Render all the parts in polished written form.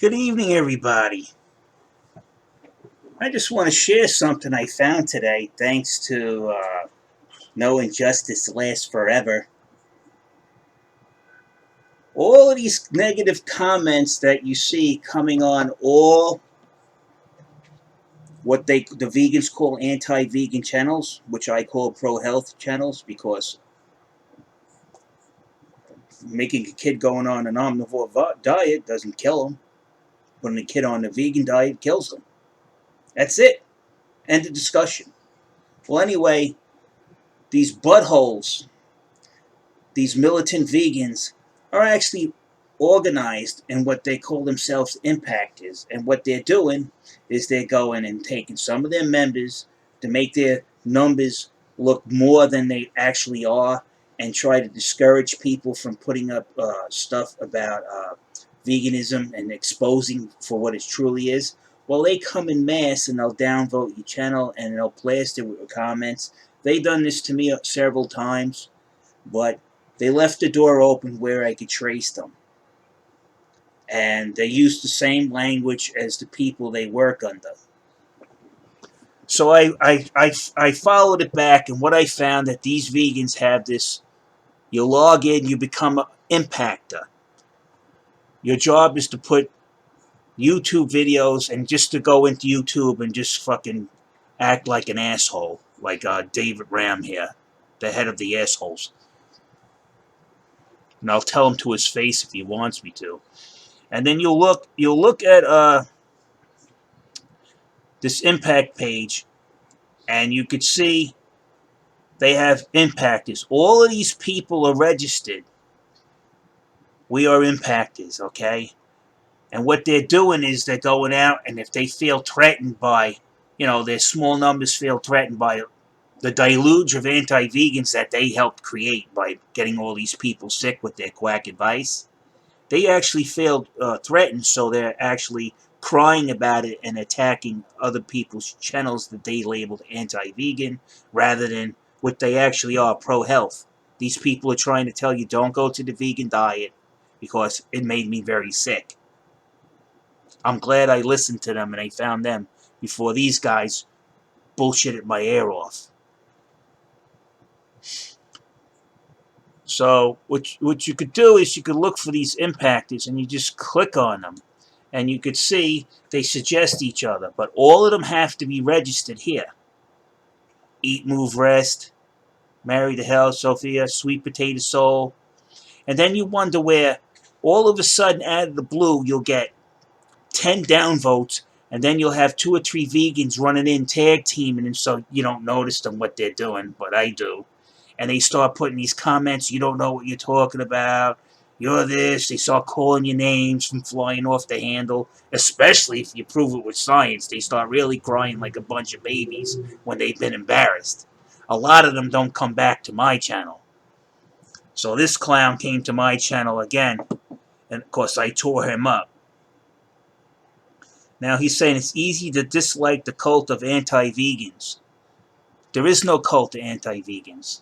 Good evening, everybody. I just want to share something I found today, thanks to No Injustice Lasts Forever. All of these negative comments that you see coming on all what the vegans call anti-vegan channels, which I call pro-health channels, because making a kid going on an omnivore diet doesn't kill them. Putting a kid on a vegan diet kills them. That's it. End of discussion. Well, anyway, these buttholes, these militant vegans, are actually organized in what they call themselves impactors. And what they're doing is they're going and taking some of their members to make their numbers look more than they actually are, and try to discourage people from putting up stuff about veganism and exposing for what it truly is. Well, they come in mass and they'll downvote your channel and they'll blast it with comments. They've done this to me several times, but they left the door open where I could trace them. And they use the same language as the people they work under. So I followed it back, and what I found that these vegans have this: you log in, you become an impactor. Your job is to put YouTube videos, and just to go into YouTube and just fucking act like an asshole, like David Ram here, the head of the assholes. And I'll tell him to his face if he wants me to. And then you'll look at this impact page, and you could see they have impactors. All of these people are registered. We are impactors, okay? And what they're doing is they're going out, and if they feel threatened by, their small numbers feel threatened by the deluge of anti-vegans that they helped create by getting all these people sick with their quack advice, they actually feel threatened, so they're actually crying about it and attacking other people's channels that they labeled anti-vegan, rather than what they actually are, pro-health. These people are trying to tell you, don't go to the vegan diet because it made me very sick. I'm glad I listened to them and I found them before these guys bullshitted my ear off. So what you could do is you could look for these impactors and you just click on them. And you could see they suggest each other. But all of them have to be registered here. Eat, Move, Rest, Marry to Hell, Sophia, Sweet Potato Soul. And then you wonder where all of a sudden out of the blue you'll get 10 downvotes, and then you'll have 2 or 3 vegans running in, tag teaming, and so you don't notice them what they're doing, but I do. And they start putting these comments, you don't know what you're talking about, you're this, they start calling your names from flying off the handle, especially if you prove it with science. They start really crying like a bunch of babies when they've been embarrassed. A lot of them don't come back to my channel. So this clown came to my channel again, and of course I tore him up. Now he's saying it's easy to dislike the cult of anti-vegans. There is no cult of anti-vegans.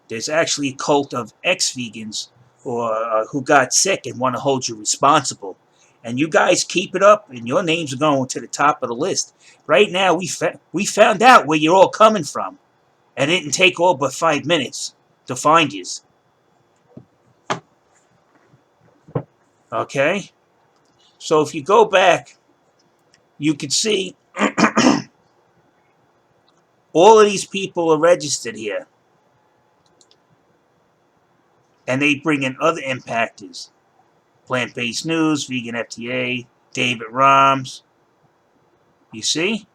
There's actually a cult of ex-vegans or who got sick and want to hold you responsible. And you guys keep it up, and your names are going to the top of the list. Right now, we found out where you're all coming from. And it didn't take all but 5 minutes to find you. Okay? So if you go back, you can see all of these people are registered here. And they bring in other impactors. Plant-Based News, Vegan FTA, David Rams. You see?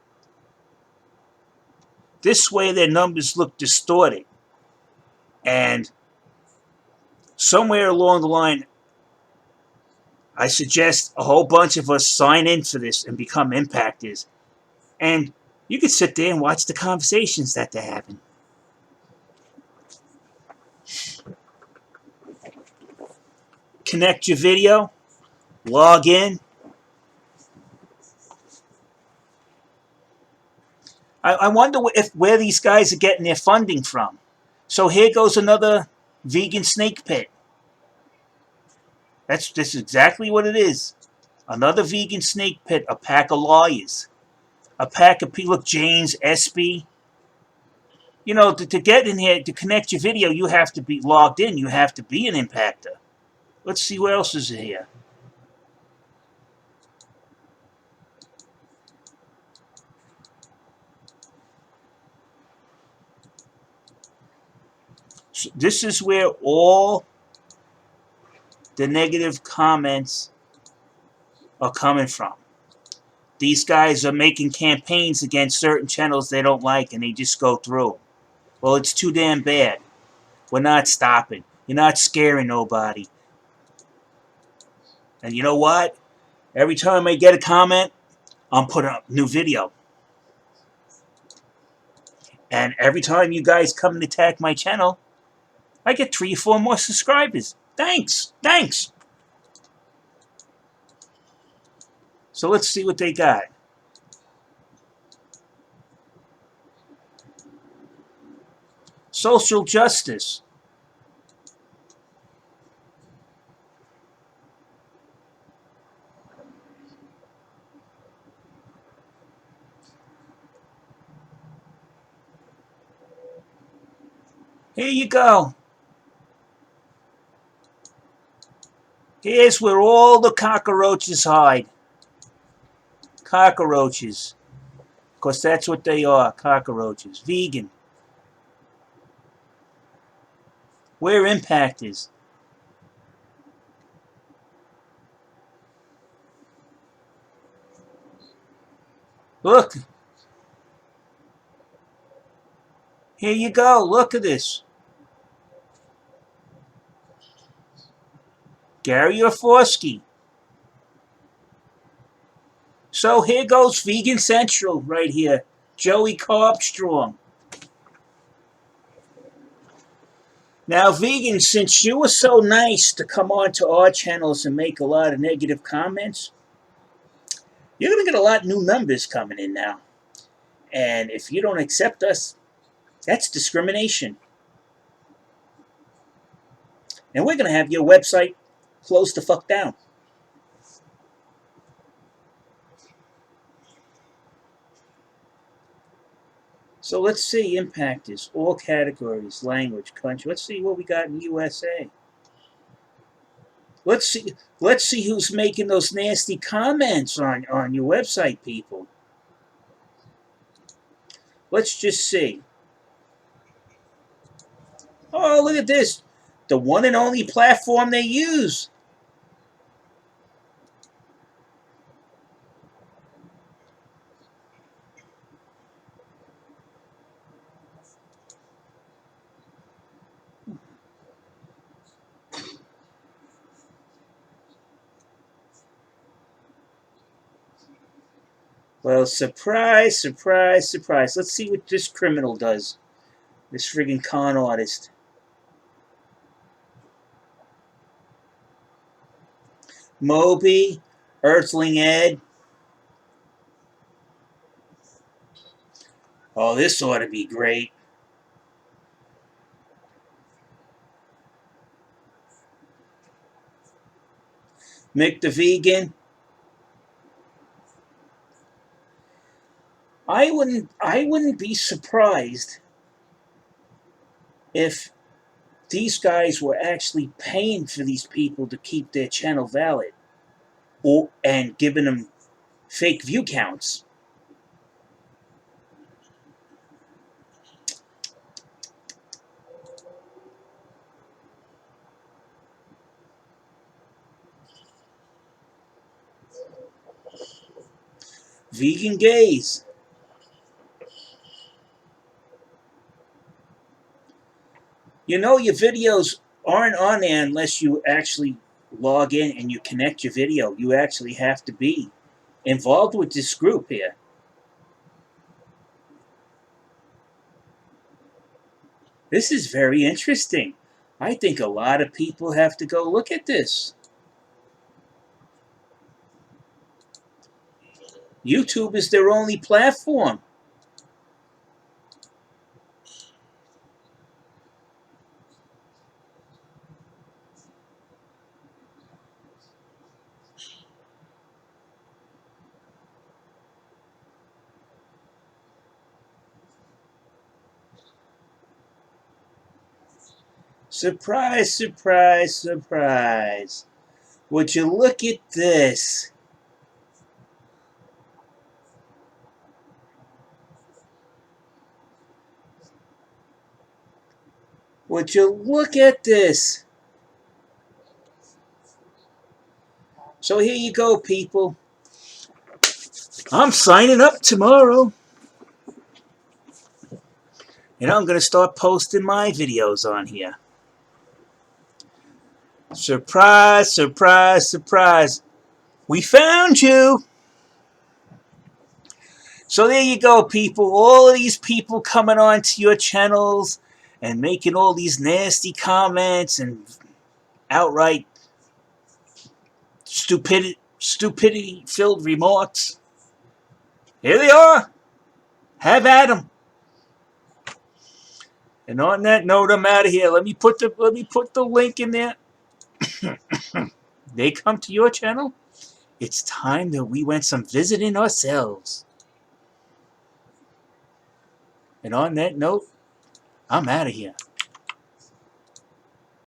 This way their numbers look distorted. And somewhere along the line, I suggest a whole bunch of us sign in for this and become impactors. And you can sit there and watch the conversations that they're having. Connect your video, log in. I wonder where these guys are getting their funding from. So here goes another vegan snake pit. This is exactly what it is. Another vegan snake pit, a pack of lawyers, a pack of people, look, James, SB. You know, to get in here, to connect your video, you have to be logged in. You have to be an impactor. Let's see what else is here. So this is where all the negative comments are coming from. These guys are making campaigns against certain channels they don't like, and they just go through. Well, it's too damn bad. We're not stopping. You're not scaring nobody. And you know what? Every time I get a comment, I'm putting up a new video. And every time you guys come and attack my channel, I get 3 or 4 more subscribers. Thanks. Thanks. So let's see what they got. Social justice. Here you go. Here's where all the cockroaches hide. Cockroaches. Because that's what they are, cockroaches. Vegan. We're impactors. Look. Here you go. Look at this. Gary Orforsky. So here goes Vegan Central right here. Joey Carbstrong. Now, vegans, since you were so nice to come on to our channels and make a lot of negative comments, you're going to get a lot of new members coming in now. And if you don't accept us, that's discrimination. And we're going to have your website closed the fuck down. So let's see, impactors, all categories, language, country. Let's see what we got in USA. Let's see who's making those nasty comments on your website, people. Let's just see. Oh, look at this. The one and only platform they use. Well, surprise, surprise, surprise. Let's see what this criminal does. This friggin' con artist. Moby, Earthling Ed. Oh, this ought to be great. Mick the Vegan. I wouldn't be surprised if these guys were actually paying for these people to keep their channel valid, and giving them fake view counts. Vegan gays. You know, your videos aren't on there unless you actually log in and you connect your video. You actually have to be involved with this group here. This is very interesting. I think a lot of people have to go look at this. YouTube is their only platform. Surprise, surprise, surprise. Would you look at this? Would you look at this? So here you go, people. I'm signing up tomorrow. And I'm going to start posting my videos on here. Surprise, surprise, surprise. We found you. So there you go, people. All of these people coming onto your channels and making all these nasty comments and outright stupidity-filled remarks. Here they are. Have at them. And on that note, I'm out of here. Let me put the link in there. They come to your channel. It's time that we went some visiting ourselves. And on that note, I'm out of here.